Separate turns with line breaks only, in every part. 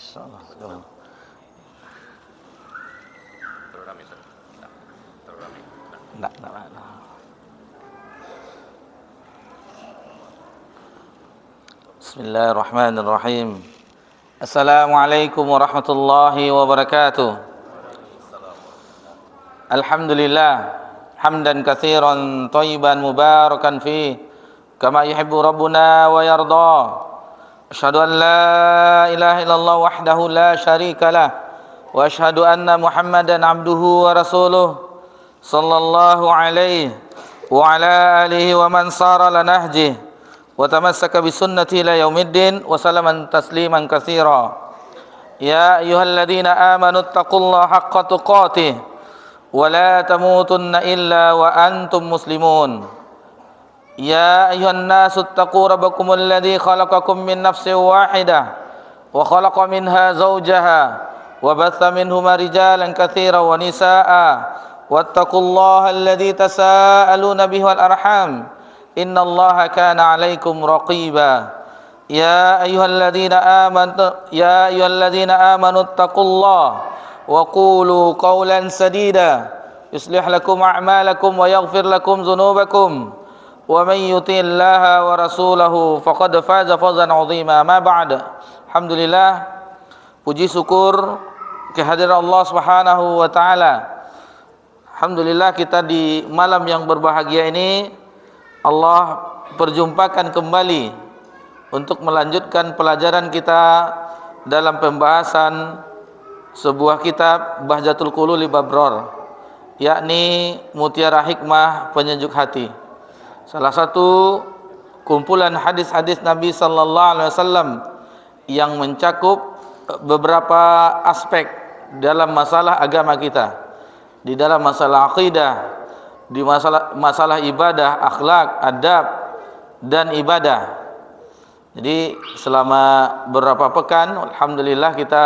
Insyaallah.
Terlalu ramai, Ustaz. Terlalu ramai.
Enggak. Bismillahirrahmanirrahim. Assalamualaikum warahmatullahi wabarakatuh. Alhamdulillah hamdan katsiran thayyiban mubarakan fi kama yuhibbu rabbuna wa yarda. Asyhadu an la ilaha illallah wahdahu la syarika lah wa asyhadu anna Muhammadan abduhu wa rasuluh sallallahu alaihi wa ala alihi wa man sara ala nahjihi wa tamassaka bi sunnati ila yaumiddin wa salaman tasliman katsira. Ya ayyuhalladzina amanu taqullaha haqqa tuqatih wa la tamutunna illa wa antum muslimun. Ya ayyuhan nasu taqu rabbakumul ladzi khalaqakum min nafsin wahidah wa khalaqa minha zawjaha wa batha minhuma rijalan katsiran wa nisaa'a wattaqullaha alladzi tasaaluna bihi wal arham innallaha kana 'alaikum raqiba. Ya ayyuhalladzina amanu taqullaha wa qulu qawlan sadida yuslih lakum a'malakum wa yaghfir lakum dzunubakum wa may yuti'illaha wa rasulahu faqad faza fawzan 'azima. Ma ba'd. Alhamdulillah, puji syukur kehadiran Allah Subhanahu wa taala. Alhamdulillah, kita di malam yang berbahagia ini Allah perjumpakan kembali untuk melanjutkan pelajaran kita dalam pembahasan sebuah kitab Bahjatul Qulul Babror, yakni Mutiara Hikmah Penyejuk Hati. Salah satu kumpulan hadis-hadis Nabi sallallahu alaihi wasallam yang mencakup beberapa aspek dalam masalah agama kita, di dalam masalah akidah, di masalah ibadah, akhlak, adab dan ibadah. Jadi selama beberapa pekan alhamdulillah kita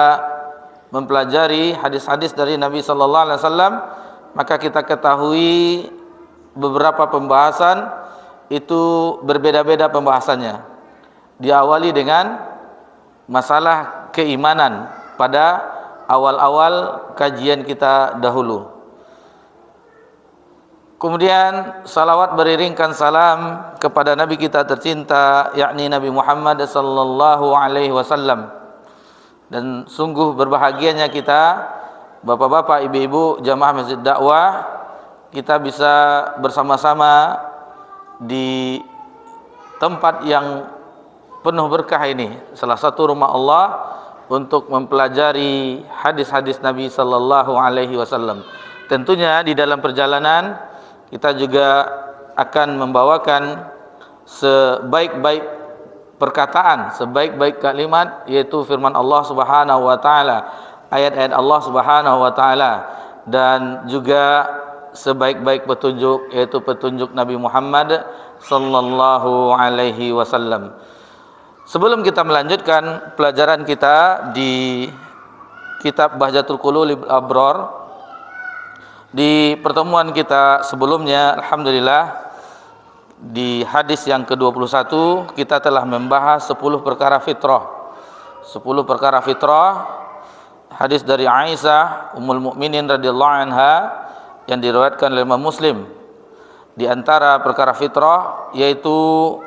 mempelajari hadis-hadis dari Nabi sallallahu alaihi wasallam, maka kita ketahui beberapa pembahasan itu berbeda-beda pembahasannya. Diawali dengan masalah keimanan pada awal-awal kajian kita dahulu. Kemudian salawat beriringkan salam kepada Nabi kita tercinta, yakni Nabi Muhammad sallallahu alaihi wasallam. Dan sungguh berbahagianya kita, bapak-bapak, ibu-ibu, jamaah Masjid Dakwah, kita bisa bersama-sama di tempat yang penuh berkah ini, salah satu rumah Allah, untuk mempelajari hadis-hadis Nabi sallallahu alaihi wasallam. Tentunya di dalam perjalanan kita juga akan membawakan sebaik-baik perkataan, sebaik-baik kalimat, yaitu firman Allah Subhanahu wa taala, ayat-ayat Allah Subhanahu wa taala, dan juga sebaik-baik petunjuk, yaitu petunjuk Nabi Muhammad sallallahu alaihi wasallam. Sebelum kita melanjutkan pelajaran kita di kitab Bahjatul Qulul Abror, di pertemuan kita sebelumnya alhamdulillah di hadis yang ke-21 kita telah membahas 10 perkara fitrah. 10 perkara fitrah, hadis dari Aisyah Ummul Mukminin radhiyallahu anha yang diriwayatkan oleh Imam Muslim. Di antara perkara fitrah yaitu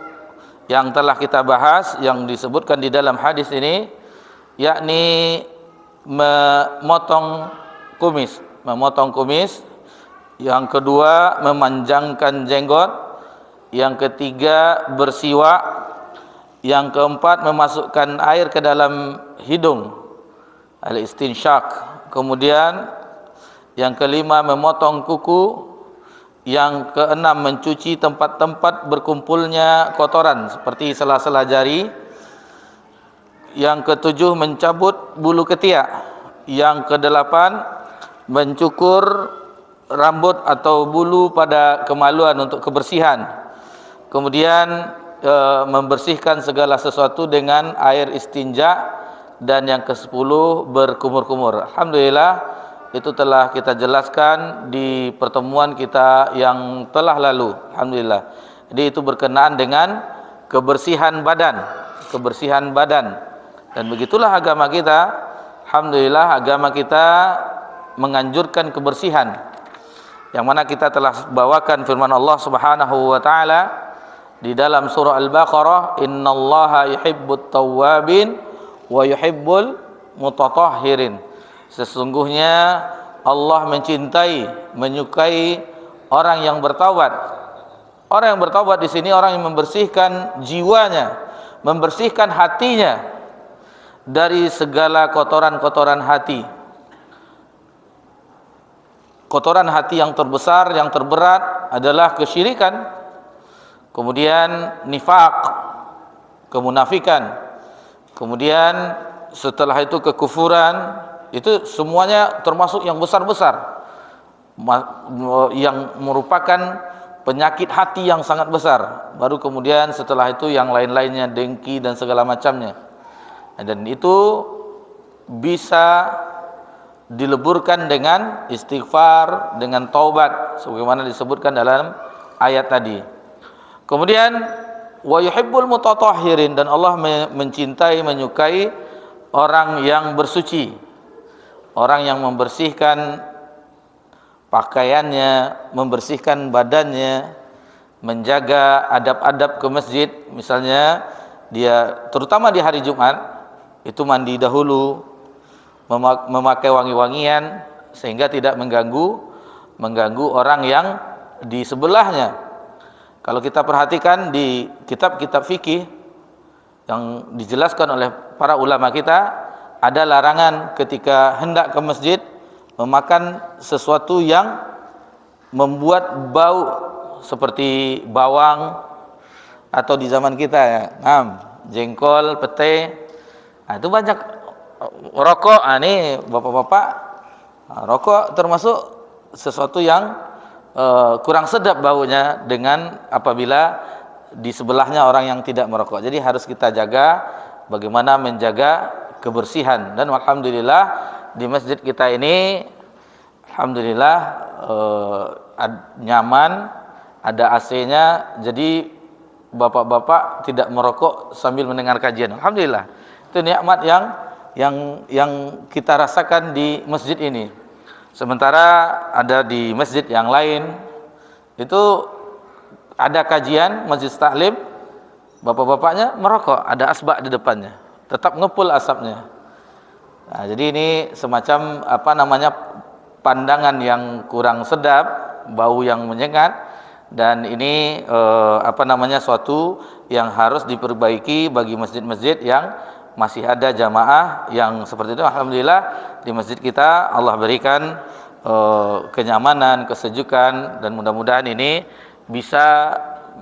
yang telah kita bahas, yang disebutkan di dalam hadis ini, yakni memotong kumis. Yang kedua, memanjangkan jenggot. Yang ketiga, bersiwak. Yang keempat, memasukkan air ke dalam hidung, al-istinsyak. Kemudian yang kelima, memotong kuku. Yang keenam, mencuci tempat-tempat berkumpulnya kotoran seperti sela-sela jari. Yang ketujuh, mencabut bulu ketiak. Yang kedelapan, mencukur rambut atau bulu pada kemaluan untuk kebersihan. Kemudian membersihkan segala sesuatu dengan air istinja. Dan yang ke-10, berkumur-kumur. Alhamdulillah, itu telah kita jelaskan di pertemuan kita yang telah lalu. Alhamdulillah. Jadi itu berkenaan dengan kebersihan badan. Dan begitulah agama kita. Alhamdulillah agama kita menganjurkan kebersihan, yang mana kita telah bawakan firman Allah Subhanahu wa taala di dalam surah Al-Baqarah, innallaha yuhibbut tawwabin wa yuhibbul mutatahhirin. Sesungguhnya Allah mencintai, menyukai orang yang bertaubat. Orang yang bertaubat di sini orang yang membersihkan jiwanya, membersihkan hatinya dari segala kotoran-kotoran hati. Kotoran hati yang terbesar, yang terberat adalah kesyirikan, kemudian nifaq, kemunafikan, kemudian setelah itu kekufuran. Itu semuanya termasuk yang besar-besar, yang merupakan penyakit hati yang sangat besar. Baru kemudian setelah itu yang lain-lainnya, dengki dan segala macamnya. Dan itu bisa dileburkan dengan istighfar, dengan taubat, sebagaimana disebutkan dalam ayat tadi. Kemudian wa yuhibbul mutatahhirin, dan Allah mencintai, menyukai orang yang bersuci, orang yang membersihkan pakaiannya, membersihkan badannya, menjaga adab-adab ke masjid. Misalnya dia, terutama di hari Jumat, itu mandi dahulu, memakai wangi-wangian sehingga tidak mengganggu orang yang di sebelahnya. Kalau kita perhatikan di kitab-kitab fikih yang dijelaskan oleh para ulama kita, ada larangan ketika hendak ke masjid memakan sesuatu yang membuat bau, seperti bawang, atau di zaman kita ya, jengkol, pete. Nah, itu banyak rokok. Ini bapak-bapak, rokok termasuk sesuatu yang kurang sedap baunya dengan apabila di sebelahnya orang yang tidak merokok. Jadi harus kita jaga bagaimana menjaga kebersihan. Dan alhamdulillah di masjid kita ini alhamdulillah nyaman, ada AC-nya, jadi bapak-bapak tidak merokok sambil mendengar kajian. Alhamdulillah, itu nikmat yang kita rasakan di masjid ini. Sementara ada di masjid yang lain itu ada kajian, majlis taklim, bapak-bapaknya merokok, ada asbak di depannya, tetap ngepul asapnya. Nah, jadi ini semacam pandangan yang kurang sedap, bau yang menyengat, dan ini suatu yang harus diperbaiki bagi masjid-masjid yang masih ada jamaah yang seperti itu. Alhamdulillah di masjid kita Allah berikan kenyamanan, kesejukan, dan mudah-mudahan ini bisa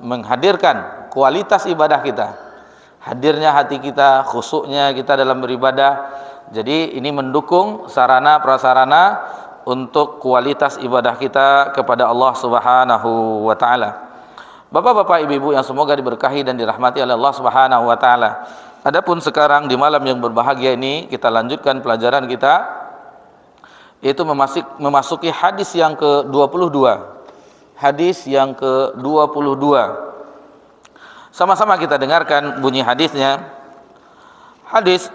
menghadirkan kualitas ibadah kita, hadirnya hati kita, khusyuknya kita dalam beribadah. Jadi ini mendukung sarana prasarana untuk kualitas ibadah kita kepada Allah Subhanahu wa taala. Bapak-bapak, ibu-ibu yang semoga diberkahi dan dirahmati oleh Allah Subhanahu wa taala. Adapun sekarang di malam yang berbahagia ini kita lanjutkan pelajaran kita, yaitu memasuki hadis yang ke-22. Hadis yang ke-22. Sama-sama kita dengarkan bunyi hadisnya. Hadis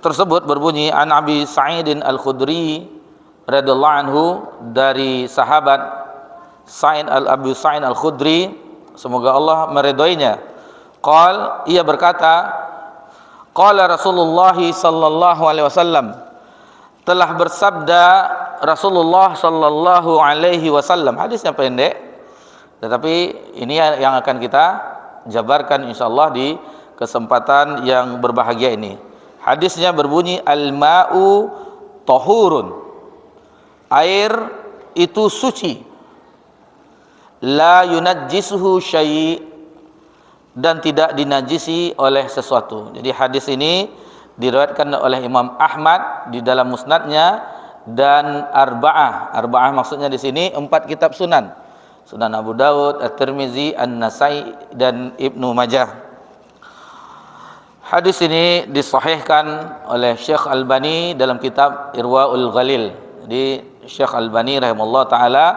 tersebut berbunyi, an Abi Sa'idin Al-Khudri radhiyallahu anhu, dari sahabat Abu Sa'id Al-Khudri, semoga Allah meridhoinya. Ia berkata, qala Rasulullah sallallahu alaihi wasallam, telah bersabda Rasulullah sallallahu alaihi wasallam. Hadisnya pendek, tetapi ini yang akan kita jabarkan insyaallah di kesempatan yang berbahagia ini. Hadisnya berbunyi, al-ma'u tahurun, air itu suci, la yunajjisuhu syai', dan tidak dinajisi oleh sesuatu. Jadi hadis ini diriwayatkan oleh Imam Ahmad di dalam musnadnya, dan arba'ah maksudnya di sini 4 kitab sunan, Sunan Abu Dawud, At-Tirmizi, An-Nasai, dan Ibnu Majah. Hadis ini disahihkan oleh Syekh Albani dalam kitab Irwaul Ghalil. Jadi Syekh Albani rahimahullah taala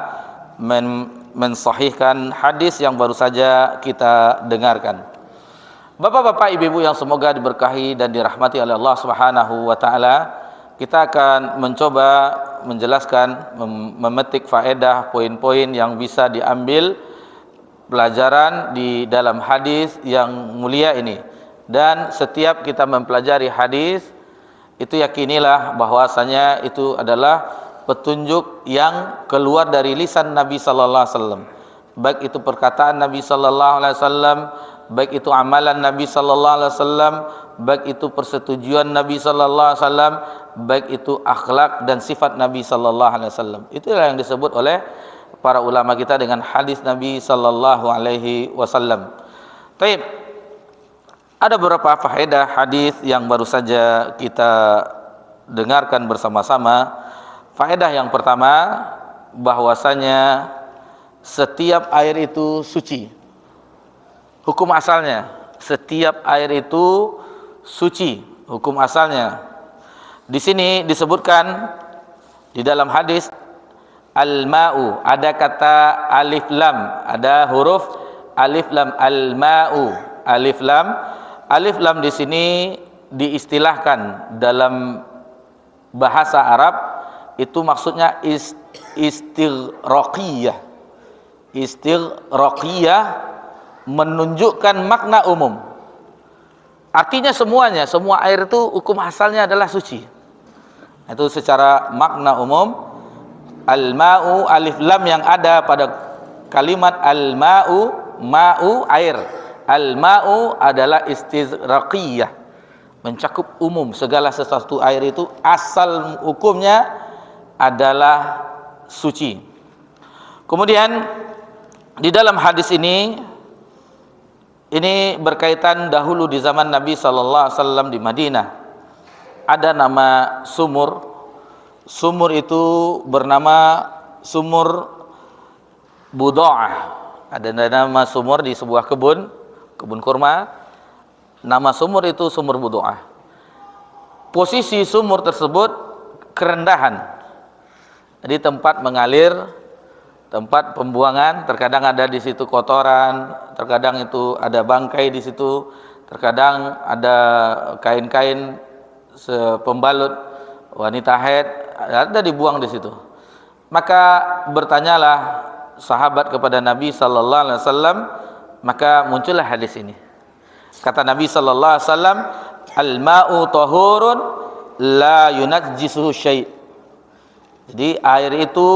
mensahihkan hadis yang baru saja kita dengarkan. Bapak-bapak, ibu-ibu yang semoga diberkahi dan dirahmati oleh Allah Subhanahu wa taala, kita akan mencoba menjelaskan, memetik faedah poin-poin yang bisa diambil pelajaran di dalam hadis yang mulia ini. Dan setiap kita mempelajari hadis, itu yakinilah bahwasanya itu adalah petunjuk yang keluar dari lisan Nabi sallallahu alaihi wasallam. Baik itu perkataan Nabi sallallahu alaihi wasallam, baik itu amalan Nabi sallallahu alaihi wasallam, baik itu persetujuan Nabi sallallahu alaihi wasallam, baik itu akhlak dan sifat Nabi sallallahu alaihi wasallam. Itulah yang disebut oleh para ulama kita dengan hadis Nabi sallallahu alaihi wasallam. Baik. Ada beberapa faedah hadis yang baru saja kita dengarkan bersama-sama. Faedah yang pertama, bahwasanya setiap air itu suci. Hukum asalnya, setiap air itu suci, hukum asalnya. Di sini disebutkan di dalam hadis al-ma'u, ada kata alif lam, ada huruf alif lam, al-ma'u, alif lam. Alif lam di sini diistilahkan dalam bahasa Arab itu maksudnya istighraqiyah. Istighraqiyah menunjukkan makna umum. Artinya semuanya, semua air itu hukum asalnya adalah suci. Itu secara makna umum. Al-ma'u, alif lam yang ada pada kalimat al-ma'u, ma'u air. Al-ma'u adalah istighraqiyah, mencakup umum, segala sesuatu air itu asal hukumnya adalah suci. Kemudian di dalam hadis ini berkaitan dahulu di zaman Nabi sallallahu alaihi wasallam di Madinah. Ada nama sumur. Sumur itu bernama sumur Buda'ah. Ada nama sumur di sebuah kebun kurma. Nama sumur itu sumur Buda'ah. Posisi sumur tersebut kerendahan. Jadi tempat mengalir, tempat pembuangan, terkadang ada di situ kotoran, terkadang itu ada bangkai di situ, terkadang ada kain-kain pembalut wanita haid, ada dibuang di situ. Maka bertanyalah sahabat kepada Nabi sallallahu alaihi wasallam, maka muncullah hadis ini. Kata Nabi sallallahu alaihi wasallam, al-ma'u tahurun la yunajjisuhu syai'. Jadi air itu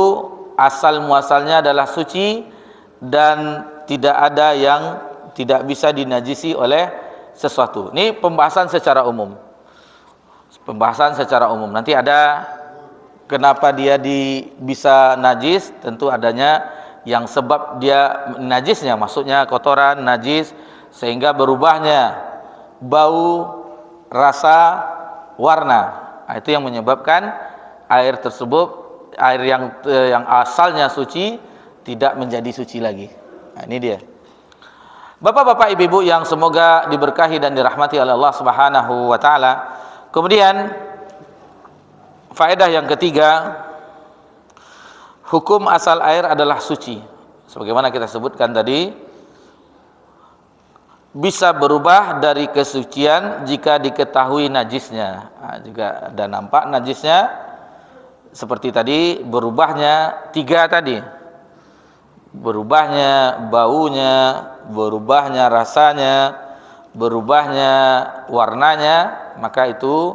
asal muasalnya adalah suci dan tidak ada yang tidak bisa dinajisi oleh sesuatu. Ini pembahasan secara umum. Pembahasan secara umum. Nanti ada kenapa dia bisa najis, tentu adanya yang sebab dia najisnya, maksudnya kotoran, najis, sehingga berubahnya bau, rasa, warna. Nah, itu yang menyebabkan air tersebut, air yang asalnya suci tidak menjadi suci lagi. Nah, ini dia. Bapak-bapak, ibu-ibu yang semoga diberkahi dan dirahmati oleh Allah Subhanahu wa taala. Kemudian faedah yang ketiga, hukum asal air adalah suci. Sebagaimana kita sebutkan tadi, bisa berubah dari kesucian jika diketahui najisnya. Nah, jika ada nampak najisnya, seperti tadi berubahnya tiga tadi, berubahnya baunya, berubahnya rasanya, berubahnya warnanya, maka itu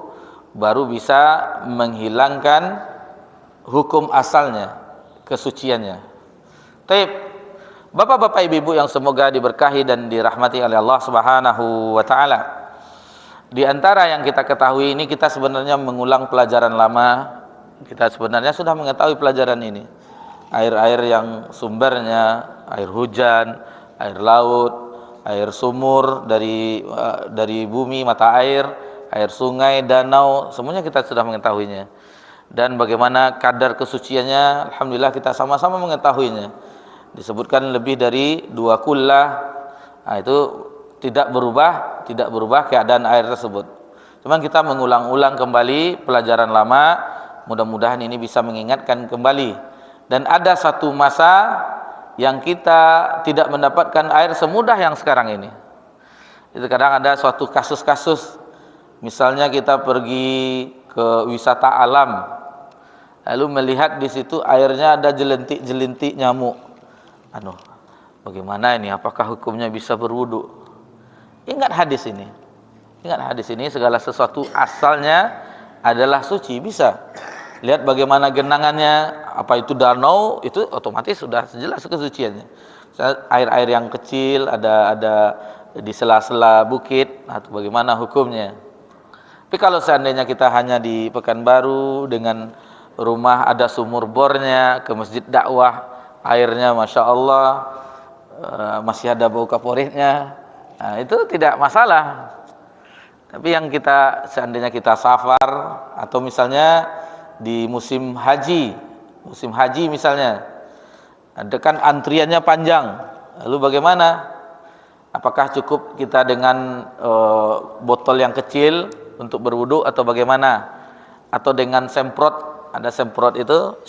baru bisa menghilangkan hukum asalnya, kesuciannya. Taib, bapak-bapak, ibu-ibu yang semoga diberkahi dan dirahmati oleh Allah Subhanahu wa taala. Di antara yang kita ketahui ini, kita sebenarnya mengulang pelajaran lama. Kita sebenarnya sudah mengetahui pelajaran ini. Air-air yang sumbernya air hujan, air laut, air sumur dari bumi, mata air, air sungai, danau, semuanya kita sudah mengetahuinya. Dan bagaimana kadar kesuciannya, alhamdulillah kita sama-sama mengetahuinya. Disebutkan lebih dari 2 kullah. Nah, itu tidak berubah keadaan air tersebut. Cuman kita mengulang-ulang kembali pelajaran lama, mudah-mudahan ini bisa mengingatkan kembali. Dan ada satu masa yang kita tidak mendapatkan air semudah yang sekarang ini. Itu kadang ada suatu kasus-kasus, misalnya kita pergi ke wisata alam, lalu melihat di situ airnya ada jelintik-jelintik nyamuk. Bagaimana ini? Apakah hukumnya bisa berwudu? Ingat hadis ini. Segala sesuatu asalnya adalah suci, bisa. Lihat bagaimana genangannya, apa itu danau, itu otomatis sudah jelas kesuciannya. Air-air yang kecil ada di sela-sela bukit, atau bagaimana hukumnya. Tapi kalau seandainya kita hanya di Pekanbaru dengan rumah ada sumur bornya, ke masjid dakwah airnya Masya Allah masih ada bau kaporitnya, itu tidak masalah. Tapi yang kita seandainya kita safar, atau misalnya di musim haji misalnya, ada kan antriannya panjang, lalu bagaimana? Apakah cukup kita dengan botol yang kecil untuk berwudu atau bagaimana? Atau dengan semprot, ada semprot itu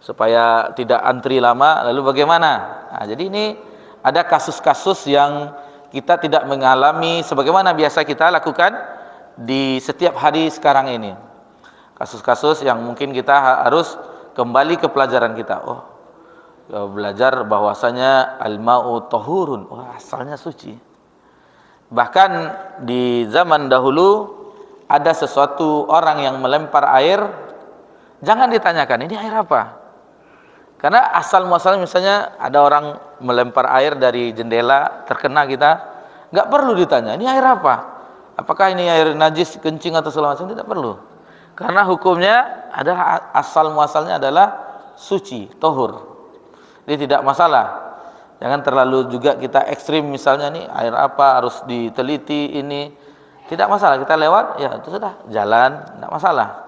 supaya tidak antri lama, lalu bagaimana? Jadi ini ada kasus-kasus yang kita tidak mengalami sebagaimana biasa kita lakukan di setiap hari sekarang ini. Kasus-kasus yang mungkin kita harus kembali ke pelajaran kita. Belajar bahwasanya al-ma'u tahurun, asalnya suci. Bahkan di zaman dahulu ada sesuatu orang yang melempar air, jangan ditanyakan ini air apa, karena asal muasalnya misalnya ada orang melempar air dari jendela terkena kita, nggak perlu ditanya ini air apa, apakah ini air najis, kencing atau segala macam, tidak perlu, karena hukumnya adalah asal muasalnya adalah suci, tahur. Ini tidak masalah. Jangan terlalu juga kita ekstrim, misalnya nih air apa harus diteliti, ini tidak masalah, kita lewat ya itu sudah jalan, tidak masalah.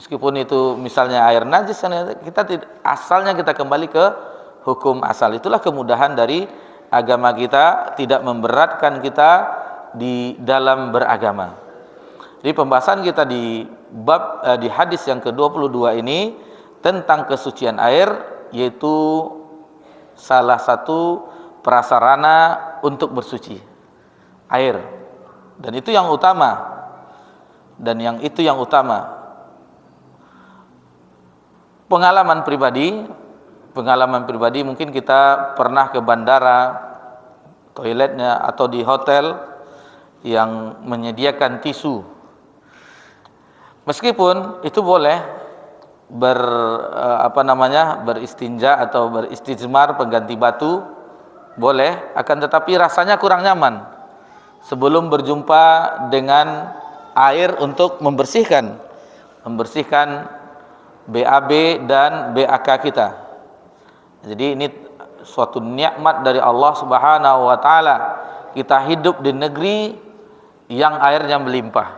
Meskipun itu misalnya air najis, kita asalnya kita kembali ke hukum asal. Itulah kemudahan dari agama kita, tidak memberatkan kita di dalam beragama. Jadi pembahasan kita di di hadis yang ke-22 ini tentang kesucian air, yaitu salah satu prasarana untuk bersuci, air, dan itu yang utama, Pengalaman pribadi mungkin kita pernah ke bandara, toiletnya atau di hotel yang menyediakan tisu, meskipun itu boleh beristinja atau beristijmar, pengganti batu boleh, akan tetapi rasanya kurang nyaman sebelum berjumpa dengan air untuk membersihkan BAB dan BAK kita. Jadi ini suatu nikmat dari Allah Subhanahu wa taala, kita hidup di negeri yang airnya melimpah.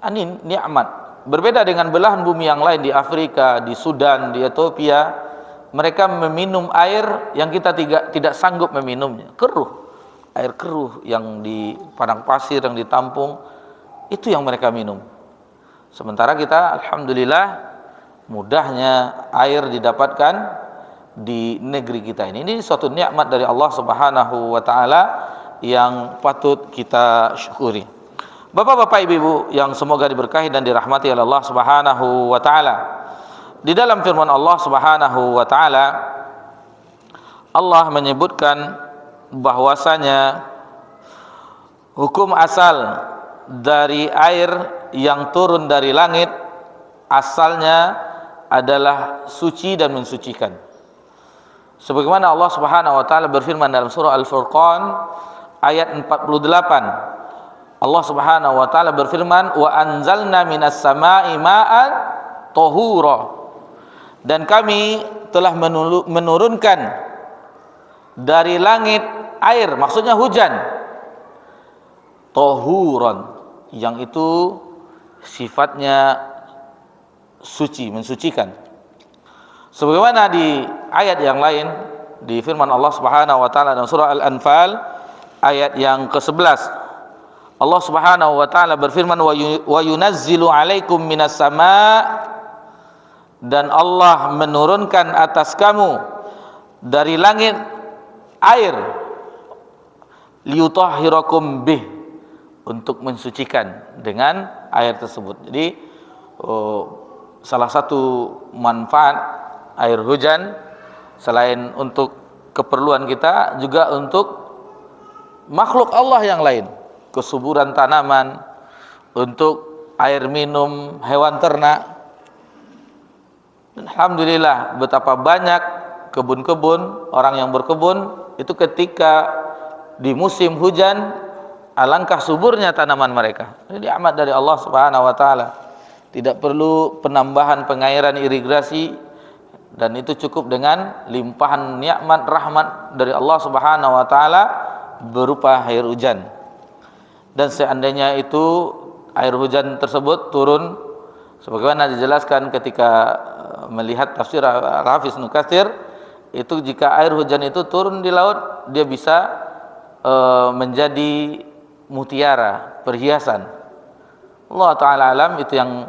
Ini nikmat. Berbeda dengan belahan bumi yang lain, di Afrika, di Sudan, di Ethiopia, mereka meminum air yang kita tidak sanggup meminumnya, air keruh yang di padang pasir yang ditampung, itu yang mereka minum. Sementara kita alhamdulillah mudahnya air didapatkan di negeri kita ini. Ini suatu nikmat dari Allah Subhanahu wa taala yang patut kita syukuri. Bapak-bapak, ibu-ibu yang semoga diberkahi dan dirahmati oleh Allah Subhanahu wa taala. Di dalam firman Allah Subhanahu wa taala, Allah menyebutkan bahwasanya hukum asal dari air yang turun dari langit asalnya adalah suci dan mensucikan. Sebagaimana Allah Subhanahu wa taala berfirman dalam surah Al-Furqan ayat 48. Allah Subhanahu wa taala berfirman, wa anzalna minas sama'i ma'an tahura, dan kami telah menurunkan dari langit air, maksudnya hujan, tahuran, yang itu sifatnya suci, mensucikan. Sebagaimana di ayat yang lain, di firman Allah Subhanahu wa taala dalam surah Al-Anfal ayat yang ke-11, Allah Subhanahu wa taala berfirman, wa yunazzilu 'alaikum minas sama', dan Allah menurunkan atas kamu dari langit air. liyutahhirakum bih, untuk mensucikan dengan air tersebut. Jadi salah satu manfaat air hujan selain untuk keperluan kita, juga untuk makhluk Allah yang lain, kesuburan tanaman, untuk air minum hewan ternak. Alhamdulillah, betapa banyak kebun-kebun, orang yang berkebun itu ketika di musim hujan, alangkah suburnya tanaman mereka. Ini nikmat dari Allah Subhanahu wa taala. Tidak perlu penambahan pengairan irigasi, dan itu cukup dengan limpahan nikmat rahmat dari Allah Subhanahu wa taala berupa air hujan. Dan seandainya itu air hujan tersebut turun sebagaimana dijelaskan ketika melihat tafsir Hafiz Ibnu Katsir, itu jika air hujan itu turun di laut, dia bisa menjadi mutiara, perhiasan. Allah taala alam, itu yang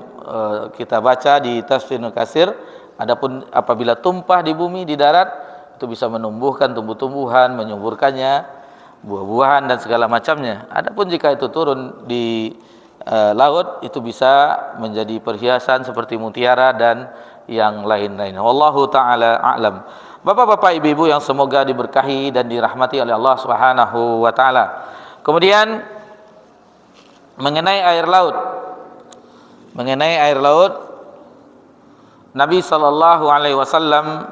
kita baca di tafsir Ibnu Katsir. Adapun apabila tumpah di bumi, di darat, itu bisa menumbuhkan tumbuh-tumbuhan, menyuburkannya, buah-buahan dan segala macamnya. Adapun jika itu turun di laut, itu bisa menjadi perhiasan seperti mutiara dan yang lain-lain. Wallahu taala a'lam. Bapak-bapak, ibu-ibu yang semoga diberkahi dan dirahmati oleh Allah Subhanahu wa taala. Kemudian mengenai air laut. Mengenai air laut, Nabi sallallahu alaihi wasallam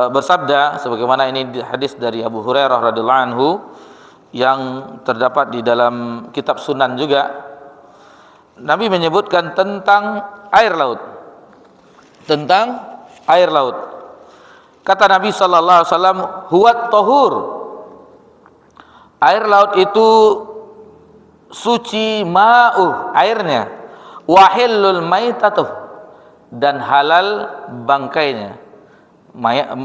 bersabda, sebagaimana ini hadis dari Abu Hurairah radhiyallahu anhu yang terdapat di dalam kitab Sunan juga. Nabi menyebutkan tentang air laut. Tentang air laut. Kata Nabi sallallahu alaihi wasallam, huwat tahur. Air laut itu suci, ma'uh, airnya, wahillul maitatuh, dan halal bangkainya.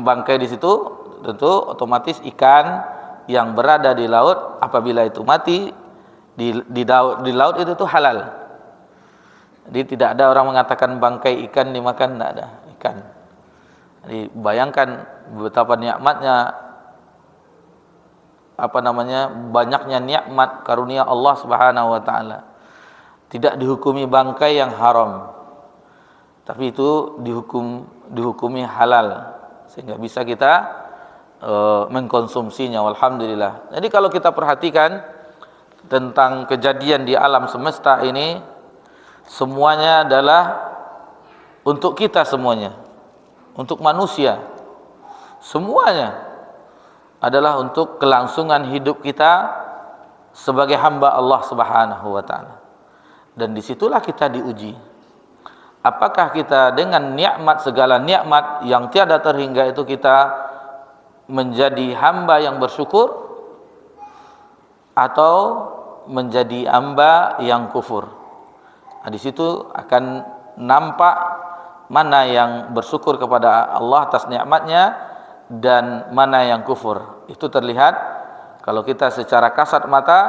Bangkai di situ tentu otomatis ikan yang berada di laut, apabila itu mati di laut itu tuh halal. Jadi tidak ada orang mengatakan bangkai ikan dimakan, tidak ada ikan. Jadi bayangkan betapa nikmatnya, banyaknya nikmat karunia Allah Subhanahu wa taala. Tidak dihukumi bangkai yang haram, tapi itu dihukumi halal, sehingga bisa kita mengkonsumsinya. Alhamdulillah. Jadi kalau kita perhatikan tentang kejadian di alam semesta ini, semuanya adalah untuk kita semuanya, untuk manusia. Semuanya adalah untuk kelangsungan hidup kita sebagai hamba Allah Subhanahu wa taala. Dan disitulah kita diuji. Apakah kita dengan nikmat, segala nikmat yang tiada terhingga itu, kita menjadi hamba yang bersyukur, atau menjadi hamba yang kufur. Nah, di situ akan nampak mana yang bersyukur kepada Allah atas nikmatnya dan mana yang kufur. Itu terlihat kalau kita secara kasat mata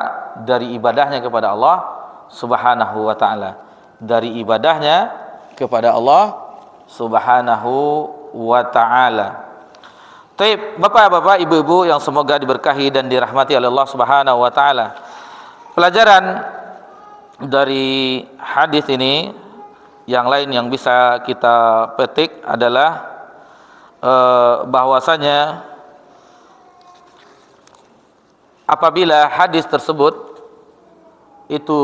dari ibadahnya kepada Allah Subhanahu wa taala. Dari ibadahnya kepada Allah Subhanahu wa taala. Baik, bapak-bapak, ibu-ibu yang semoga diberkahi dan dirahmati oleh Allah Subhanahu wa taala. Pelajaran dari hadis ini yang lain yang bisa kita petik adalah bahwasanya apabila hadis tersebut itu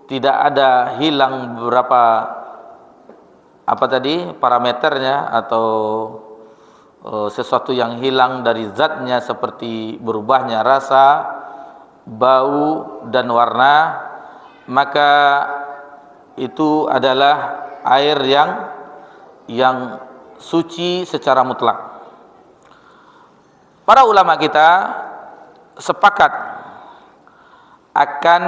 tidak ada hilang beberapa parameternya, atau sesuatu yang hilang dari zatnya, seperti berubahnya rasa, bau dan warna, maka itu adalah air yang suci secara mutlak. Para ulama kita sepakat akan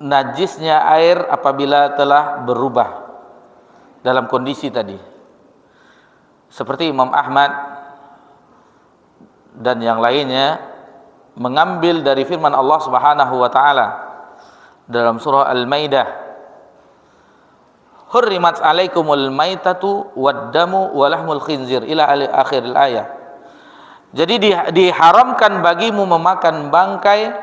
najisnya air apabila telah berubah dalam kondisi tadi. Seperti Imam Ahmad dan yang lainnya mengambil dari firman Allah Subhanahu wa taala dalam surah Al-Maidah, hurrimat alaikumul maitatu wad damu wa lahmul khinzir ila akhir ayat. Jadi diharamkan bagimu memakan bangkai,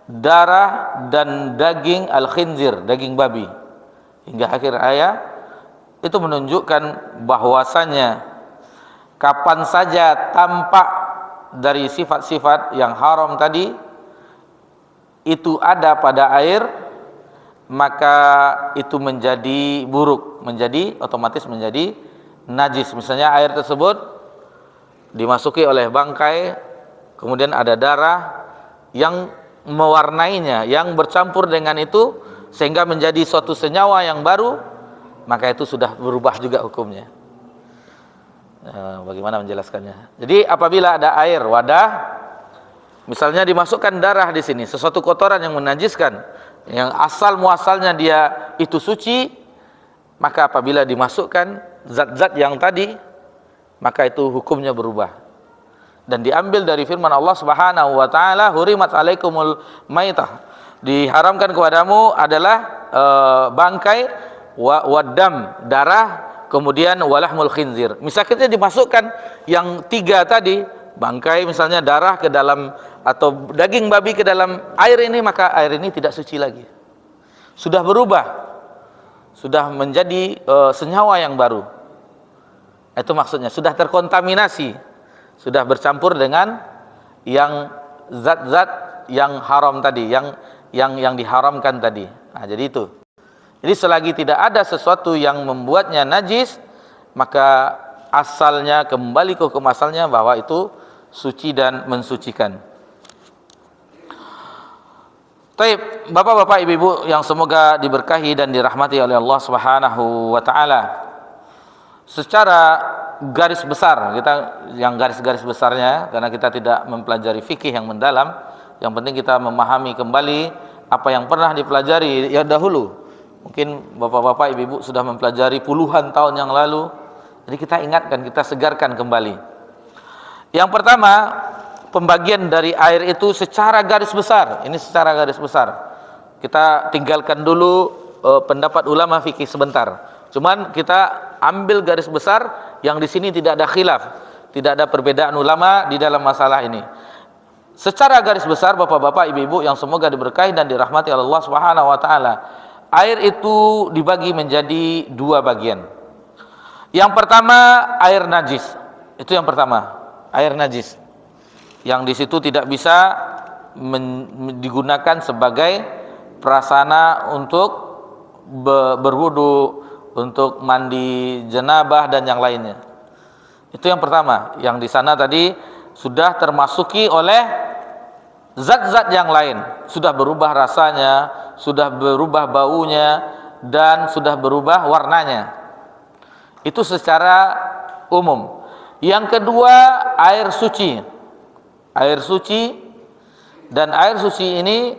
darah dan daging al-khinzir, daging babi. Hingga akhir ayat itu menunjukkan bahwasanya kapan saja tampak dari sifat-sifat yang haram tadi itu ada pada air, maka itu menjadi buruk, otomatis menjadi najis. Misalnya air tersebut dimasuki oleh bangkai, kemudian ada darah yang mewarnainya, yang bercampur dengan itu sehingga menjadi suatu senyawa yang baru, maka itu sudah berubah juga hukumnya. Bagaimana menjelaskannya? Jadi apabila ada air wadah, misalnya dimasukkan darah di sini, sesuatu kotoran yang menajiskan, yang asal muasalnya dia itu suci, maka apabila dimasukkan zat-zat yang tadi, maka itu hukumnya berubah. Dan diambil dari firman Allah Subhanahu wa taala, hurimat alaikumul maitah, diharamkan kepadamu adalah bangkai, wadam, darah, kemudian walahmul khinzir. Misalnya dimasukkan yang tiga tadi, bangkai misalnya, darah ke dalam, atau daging babi ke dalam air ini, maka air ini tidak suci lagi, sudah berubah, sudah menjadi senyawa yang baru. Itu maksudnya, sudah terkontaminasi, sudah bercampur dengan yang zat-zat yang haram tadi, yang diharamkan tadi. Nah, jadi itu. Jadi selagi tidak ada sesuatu yang membuatnya najis, maka asalnya kembali ke hukum asalnya, bahwa itu suci dan mensucikan. Baik, Bapak-bapak, Ibu-ibu yang semoga diberkahi dan dirahmati oleh Allah Subhanahu wa taala. Secara garis besar, kita yang garis-garis besarnya, karena kita tidak mempelajari fikih yang mendalam, yang penting kita memahami kembali apa yang pernah dipelajari ya dahulu. Mungkin Bapak-bapak, Ibu-ibu sudah mempelajari puluhan tahun yang lalu, jadi kita ingatkan, kita segarkan kembali. Yang pertama, pembagian dari air itu secara garis besar. Ini secara garis besar. Kita tinggalkan dulu pendapat ulama fikih sebentar. Cuman kita ambil garis besar yang di sini tidak ada khilaf, tidak ada perbedaan ulama di dalam masalah ini. Secara garis besar, Bapak-bapak, Ibu-ibu yang semoga diberkahi dan dirahmati oleh Allah Subhanahu wa taala, air itu dibagi menjadi dua bagian. Yang pertama, air najis. Itu yang pertama, air najis. Yang di situ tidak bisa digunakan sebagai prasana untuk berwudu, untuk mandi janabah dan yang lainnya. Itu yang pertama, yang di sana tadi sudah termasuki oleh zat-zat yang lain, sudah berubah rasanya, sudah berubah baunya, dan sudah berubah warnanya. Itu secara umum. Yang kedua, air suci. Air suci, dan air suci ini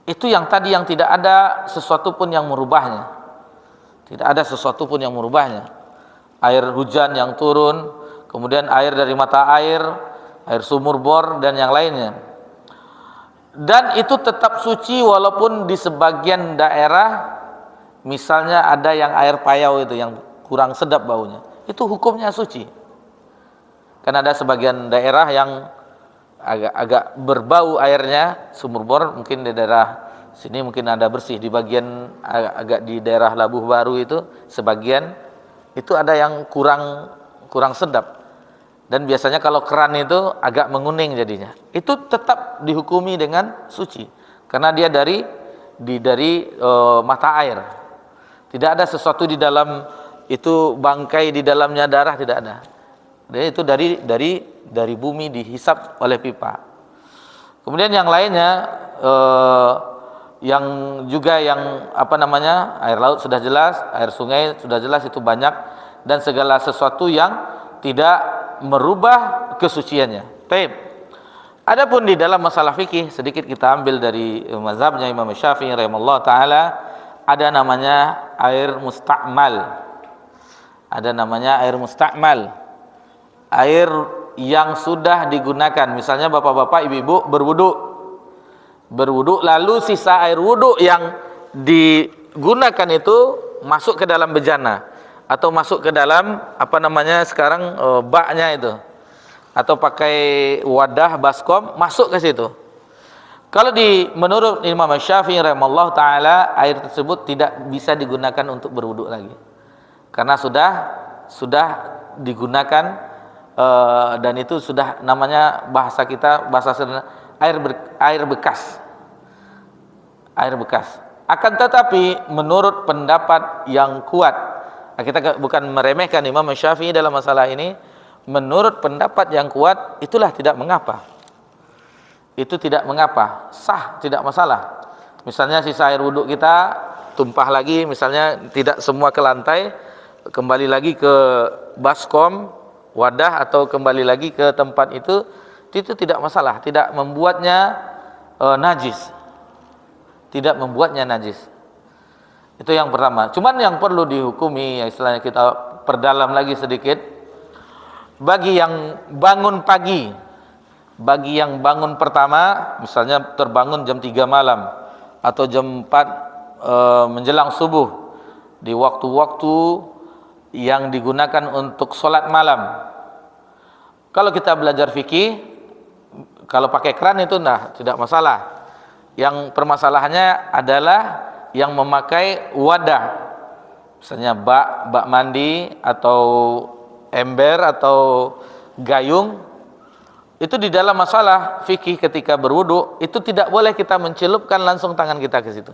itu yang tadi yang tidak ada sesuatu pun yang merubahnya. Tidak ada sesuatu pun yang merubahnya. Air hujan yang turun, kemudian air dari mata air sumur bor dan yang lainnya. Dan itu tetap suci walaupun di sebagian daerah, misalnya ada yang air payau itu yang kurang sedap baunya, itu hukumnya suci. Karena ada sebagian daerah yang agak berbau airnya, sumur bor mungkin di daerah sini mungkin ada bersih, di bagian agak di daerah Labuh Baru itu sebagian itu ada yang kurang sedap, dan biasanya kalau keran itu agak menguning jadinya, itu tetap dihukumi dengan suci karena dia dari mata air. Tidak ada sesuatu di dalam itu, bangkai di dalamnya darah, tidak ada. Dan itu dari bumi dihisap oleh pipa. Kemudian yang lainnya yang juga yang air laut sudah jelas, air sungai sudah jelas, itu banyak, dan segala sesuatu yang tidak merubah kesuciannya. Baik. Adapun di dalam masalah fikih, sedikit kita ambil dari mazhabnya Imam Syafi'i rahimahullah taala, ada namanya air musta'mal. Ada namanya air musta'mal. Air yang sudah digunakan. Misalnya bapak-bapak, ibu-ibu berwudu, lalu sisa air wudu yang digunakan itu masuk ke dalam bejana atau masuk ke dalam sekarang baknya itu. atau pakai wadah baskom, masuk ke situ. Kalau menurut Imam Syafi'i rahimahullah taala, air tersebut tidak bisa digunakan untuk berwudu lagi. Karena sudah digunakan dan itu sudah namanya bahasa kita, bahasa sederhana, air bekas. Air bekas. Akan tetapi menurut pendapat yang kuat, kita bukan meremehkan Imam Syafi'i dalam masalah ini, menurut pendapat yang kuat itulah tidak mengapa. Itu tidak mengapa, sah, tidak masalah. Misalnya sisa air wuduk kita tumpah lagi, misalnya tidak semua ke lantai, kembali lagi ke baskom, wadah, atau kembali lagi ke tempat itu tidak masalah, tidak membuatnya najis. Tidak membuatnya najis. Itu yang pertama. Cuman yang perlu dihukumi, ya istilahnya kita perdalam lagi sedikit, bagi yang bangun pagi, bagi yang bangun pertama, misalnya terbangun jam 3 malam atau jam 4 menjelang subuh, di waktu-waktu yang digunakan untuk sholat malam. Kalau kita belajar fikih, kalau pakai keran itu tidak masalah. Yang permasalahannya adalah yang memakai wadah, misalnya bak mandi atau ember atau gayung. Itu di dalam masalah fikih ketika berwudu, itu tidak boleh kita mencelupkan langsung tangan kita ke situ.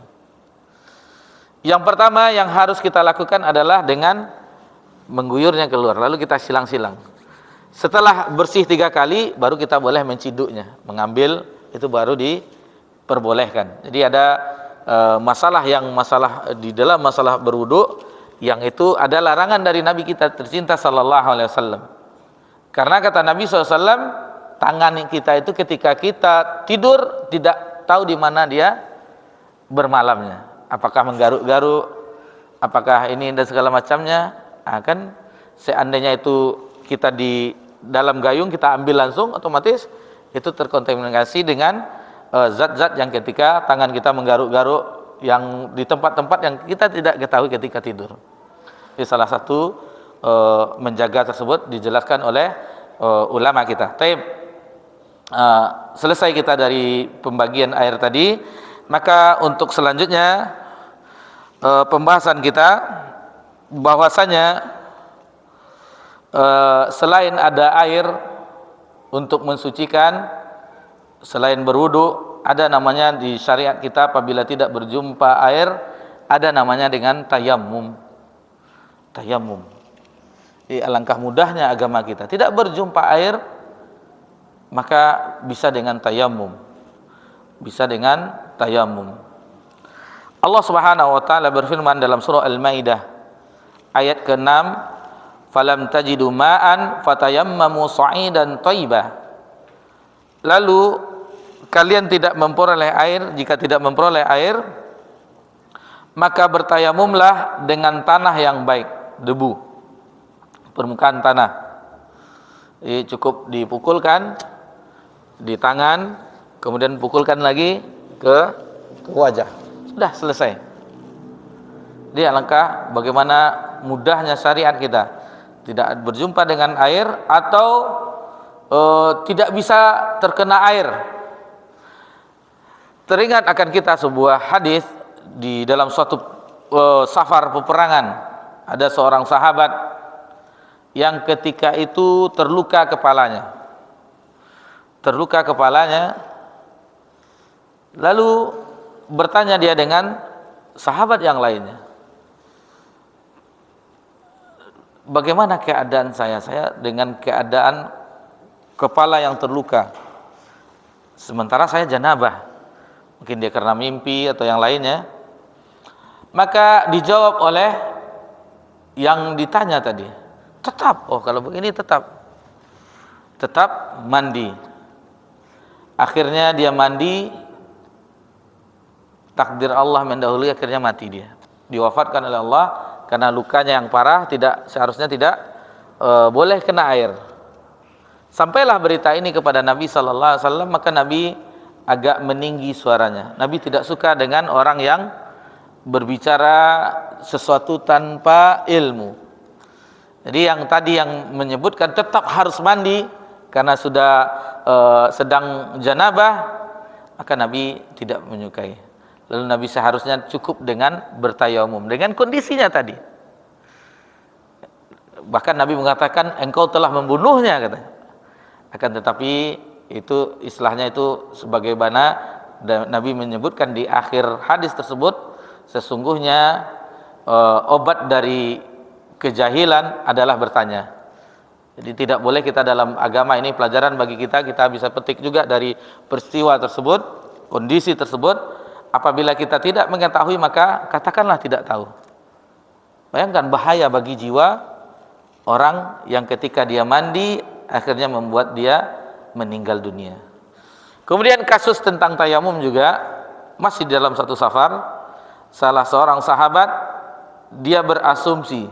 Yang pertama yang harus kita lakukan adalah dengan mengguyurnya keluar, lalu kita silang-silang. Setelah bersih 3 kali, baru kita boleh menciduknya, mengambil, itu baru diperbolehkan. Jadi ada masalah di dalam masalah berwudu, yang itu ada larangan dari Nabi kita tercinta sallallahu alaihi wasallam. Karena kata Nabi SAW, tangan kita itu ketika kita tidur tidak tahu di mana dia bermalamnya. Apakah menggaruk-garuk, apakah ini dan segala macamnya. Kan seandainya itu kita di dalam gayung, kita ambil langsung, otomatis itu terkontaminasi dengan zat-zat yang ketika tangan kita menggaruk-garuk, yang di tempat-tempat yang kita tidak ketahui ketika tidur. Jadi salah satu menjaga tersebut dijelaskan oleh ulama kita. Selesai kita dari pembagian air tadi, maka untuk selanjutnya pembahasan kita bahwasanya selain ada air untuk mensucikan, selain berwudu, ada namanya di syariat kita apabila tidak berjumpa air, ada namanya dengan tayammum. Tayammum. Alangkah mudahnya agama kita. Tidak berjumpa air, maka bisa dengan tayammum. Bisa dengan tayammum. Allah Subhanahu wa taala berfirman dalam surah Al-Maidah ayat ke-6, "Falam tajidu ma'an fatayammamu sha'idan thayyibah." Lalu kalian tidak memperoleh air, jika tidak memperoleh air, maka bertayamumlah dengan tanah yang baik, debu, permukaan tanah. Cukup dipukulkan di tangan, kemudian pukulkan lagi ke wajah, sudah selesai. Jadi alangkah bagaimana mudahnya syariat kita, tidak berjumpa dengan air atau tidak bisa terkena air. Teringat akan kita sebuah hadis di dalam suatu safar peperangan, ada seorang sahabat yang ketika itu terluka kepalanya. Lalu bertanya dia dengan sahabat yang lainnya, bagaimana keadaan saya dengan keadaan kepala yang terluka, sementara saya janabah, mungkin dia karena mimpi atau yang lainnya. Maka dijawab oleh yang ditanya tadi, kalau begini tetap mandi. Akhirnya dia mandi, takdir Allah mendahului, akhirnya mati dia, diwafatkan oleh Allah karena lukanya yang parah, seharusnya tidak boleh kena air. Sampailah berita ini kepada Nabi sallallahu alaihi wasallam, maka Nabi agak meninggi suaranya. Nabi tidak suka dengan orang yang berbicara sesuatu tanpa ilmu. Jadi yang tadi yang menyebutkan tetap harus mandi, karena sudah sedang janabah, maka Nabi tidak menyukai. Lalu Nabi seharusnya cukup dengan bertayamum dengan kondisinya tadi. Bahkan Nabi mengatakan engkau telah membunuhnya, katanya. Akan tetapi itu istilahnya itu sebagaimana Nabi menyebutkan di akhir hadis tersebut, sesungguhnya obat dari kejahilan adalah bertanya. Jadi tidak boleh kita dalam agama ini, pelajaran bagi kita bisa petik juga dari peristiwa tersebut, kondisi tersebut. Apabila kita tidak mengetahui, maka katakanlah tidak tahu. Bayangkan bahaya bagi jiwa orang yang ketika dia mandi akhirnya membuat dia meninggal dunia. Kemudian kasus tentang tayamum juga masih dalam satu safar, salah seorang sahabat dia berasumsi,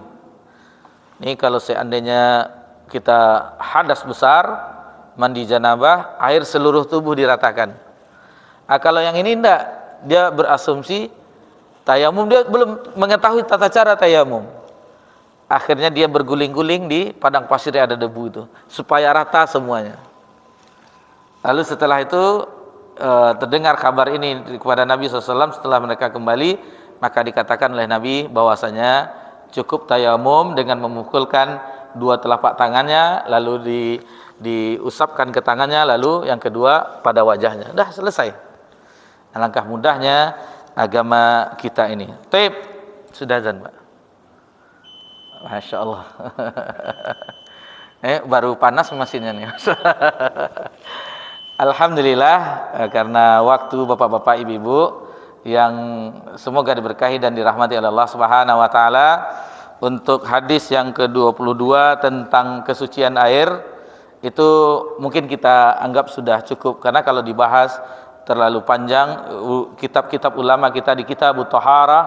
ini kalau seandainya kita hadas besar, mandi janabah, air seluruh tubuh diratakan. Kalau yang ini enggak, dia berasumsi tayamum, dia belum mengetahui tata cara tayamum. Akhirnya dia berguling-guling di padang pasir yang ada debu itu supaya rata semuanya. Lalu setelah itu terdengar kabar ini kepada Nabi SAW. Setelah mereka kembali, maka dikatakan oleh Nabi bahwasanya cukup tayamum dengan memukulkan dua telapak tangannya, lalu diusapkan ke tangannya, lalu yang kedua pada wajahnya. Dah selesai. Alangkah mudahnya agama kita ini. Taib, sudah azan, Pak. Masya Allah. Baru panas mesinnya nih. Alhamdulillah, karena waktu bapak-bapak ibu-ibu yang semoga diberkahi dan dirahmati oleh Allah Subhanahu wa taala, untuk hadis yang ke-22 tentang kesucian air itu mungkin kita anggap sudah cukup, karena kalau dibahas terlalu panjang. Kitab-kitab ulama kita di Kitabut Thaharah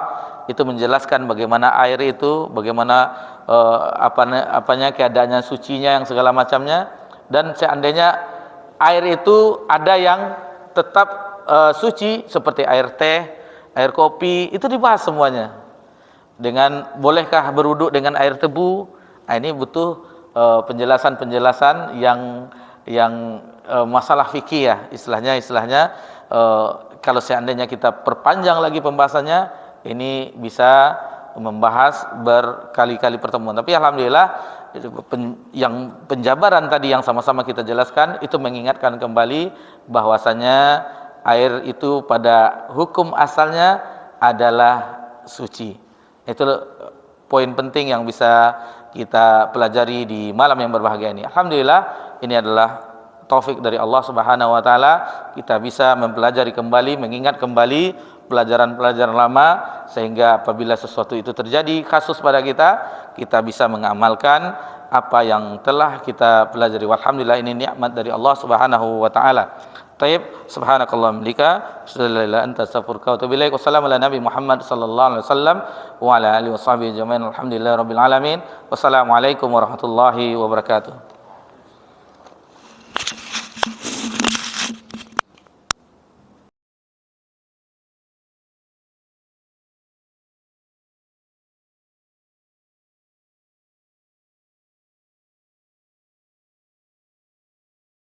itu menjelaskan bagaimana air itu, bagaimana keadaannya, sucinya, yang segala macamnya. Dan seandainya air itu ada yang tetap suci seperti air teh, air kopi, itu dibahas semuanya. Dengan bolehkah berwudu dengan air tebu? Nah, ini butuh penjelasan-penjelasan yang masalah fikih ya, istilahnya kalau seandainya kita perpanjang lagi pembahasannya, ini bisa membahas berkali-kali pertemuan. Tapi alhamdulillah yang penjabaran tadi yang sama-sama kita jelaskan itu mengingatkan kembali bahwasanya air itu pada hukum asalnya adalah suci. Itu poin penting yang bisa kita pelajari di malam yang berbahagia ini. Alhamdulillah, ini adalah taufik dari Allah Subhanahu wa taala, kita bisa mempelajari kembali, mengingat kembali pelajaran-pelajaran lama, sehingga apabila sesuatu itu terjadi kasus pada kita bisa mengamalkan apa yang telah kita pelajari. Alhamdulillah, ini nikmat dari Allah Subhanahu wa taala. Taib, subhanakallahumma lika, sallallahu anta astaghfiruka wa atubu ilaik. Wassalamu ala nabi Muhammad sallallahu alaihi wasallam wa ala alihi washabihi ajmain. Alhamdulillahirabbil alamin. Wassalamualaikum warahmatullahi wabarakatuh.